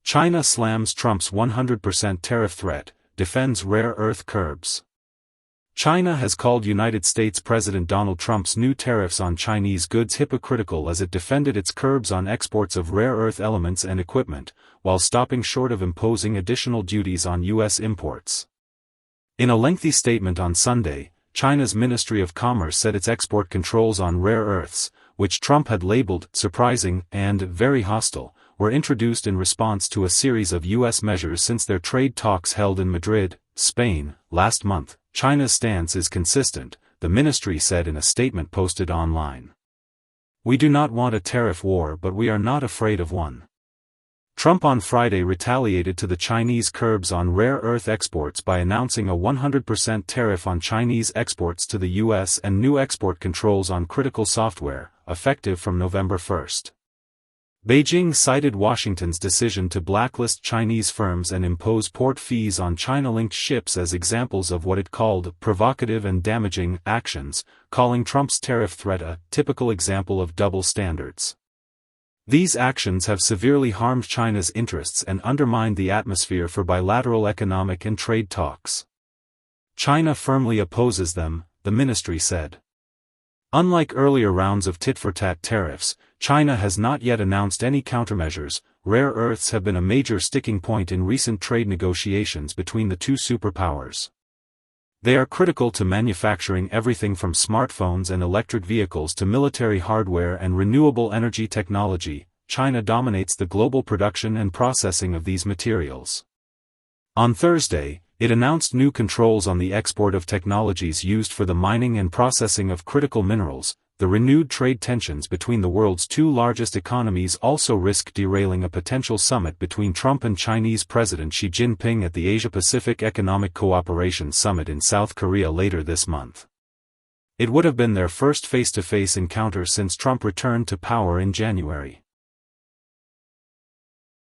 China slams Trump's 100% tariff threat, defends rare earth curbs. China has called United States President Donald Trump's new tariffs on Chinese goods hypocritical as it defended its curbs on exports of rare earth elements and equipment, while stopping short of imposing additional duties on U.S. imports. In a lengthy statement on Sunday, China's Ministry of Commerce said its export controls on rare earths, which Trump had labeled surprising and very hostile, were introduced in response to a series of U.S. measures since their trade talks held in Madrid, Spain, last month. China's stance is consistent, the ministry said in a statement posted online. "We do not want a tariff war, but we are not afraid of one." Trump on Friday retaliated to the Chinese curbs on rare earth exports by announcing a 100% tariff on Chinese exports to the U.S. and new export controls on critical software, effective from November 1. Beijing cited Washington's decision to blacklist Chinese firms and impose port fees on China-linked ships as examples of what it called provocative and damaging actions, calling Trump's tariff threat a typical example of double standards. These actions have severely harmed China's interests and undermined the atmosphere for bilateral economic and trade talks. China firmly opposes them, the ministry said. Unlike earlier rounds of tit-for-tat tariffs, China has not yet announced any countermeasures. Rare earths have been a major sticking point in recent trade negotiations between the two superpowers. They are critical to manufacturing everything from smartphones and electric vehicles to military hardware and renewable energy technology. China dominates the global production and processing of these materials. On Thursday, it announced new controls on the export of technologies used for the mining and processing of critical minerals. The renewed trade tensions between the world's two largest economies also risk derailing a potential summit between Trump and Chinese President Xi Jinping at the Asia-Pacific Economic Cooperation Summit in South Korea later this month. It would have been their first face-to-face encounter since Trump returned to power in January.